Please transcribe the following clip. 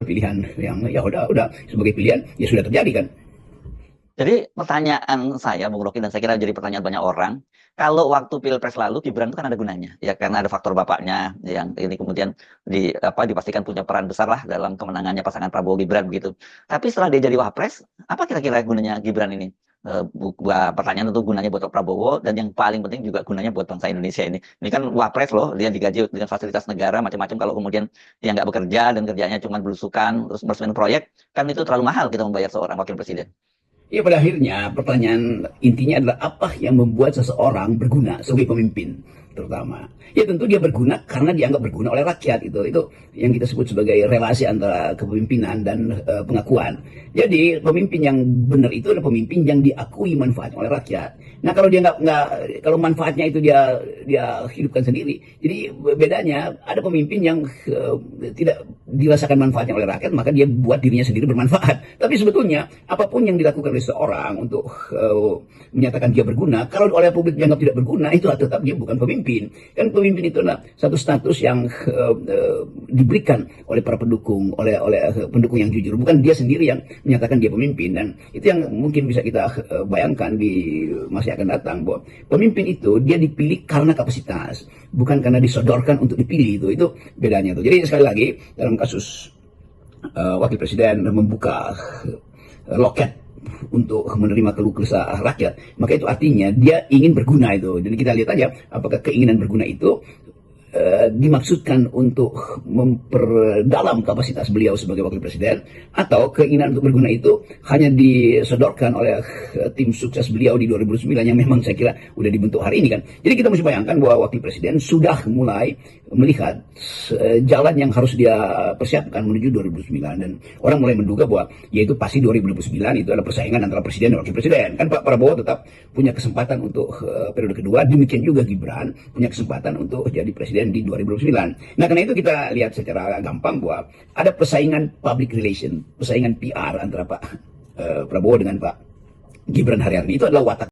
pilihan yang ya udah sebagai pilihan ya sudah terjadi kan. Jadi pertanyaan saya, Bung Roky, dan saya kira jadi pertanyaan banyak orang, kalau waktu Pilpres lalu Gibran itu kan ada gunanya, ya karena ada faktor bapaknya yang ini kemudian dipastikan punya peran besar lah dalam kemenangannya pasangan Prabowo Gibran begitu. Tapi setelah dia jadi Wapres, apa kira-kira gunanya Gibran ini? Pertanyaan tentu gunanya buat Prabowo dan yang paling penting juga gunanya buat bangsa Indonesia ini. Ini kan Wapres loh, dia digaji dengan fasilitas negara macam-macam. Kalau kemudian dia nggak bekerja dan kerjanya cuma belusukan terus meresmikan proyek, kan itu terlalu mahal kita membayar seorang wakil presiden. Ya pada akhirnya pertanyaan intinya adalah apa yang membuat seseorang berguna sebagai pemimpin terutama. Ya tentu dia berguna karena dianggap berguna oleh rakyat itu yang kita sebut sebagai relasi antara kepemimpinan dan pengakuan. Jadi pemimpin yang benar itu adalah pemimpin yang diakui manfaatnya oleh rakyat. Nah kalau dia nggak kalau manfaatnya itu dia hidupkan sendiri. Jadi bedanya ada pemimpin yang tidak dirasakan manfaatnya oleh rakyat maka dia buat dirinya sendiri bermanfaat. Tapi sebetulnya apapun yang dilakukan oleh seorang untuk menyatakan dia berguna, kalau oleh publik dianggap tidak berguna, itu tetap dia bukan pemimpin. Kan pemimpin itu adalah satu status yang diberikan oleh para pendukung, oleh pendukung yang jujur. Bukan dia sendiri yang menyatakan dia pemimpin. Dan itu yang mungkin bisa kita bayangkan di masa yang akan datang, bahwa pemimpin itu dia dipilih karena kapasitas, bukan karena disodorkan untuk dipilih. Itu bedanya tuh. Jadi sekali lagi dalam kasus wakil presiden membuka loket untuk menerima keluh kesah rakyat, maka itu artinya dia ingin berguna itu. Jadi kita lihat aja apakah keinginan berguna itu dimaksudkan untuk memperdalam kapasitas beliau sebagai wakil presiden, atau keinginan untuk berguna itu hanya disodorkan oleh tim sukses beliau di 2009 yang memang saya kira udah dibentuk hari ini kan. Jadi kita mesti bayangkan bahwa wakil presiden sudah mulai melihat jalan yang harus dia persiapkan menuju 2009, dan orang mulai menduga bahwa yaitu pasti 2009 itu adalah persaingan antara presiden dan wakil presiden. Kan Pak Prabowo tetap punya kesempatan untuk periode kedua, demikian juga Gibran punya kesempatan untuk jadi presiden di 2009. Nah karena itu kita lihat secara gampang bahwa ada persaingan public relation, persaingan PR antara Pak Prabowo dengan Pak Gibran hari ini. Itu adalah watak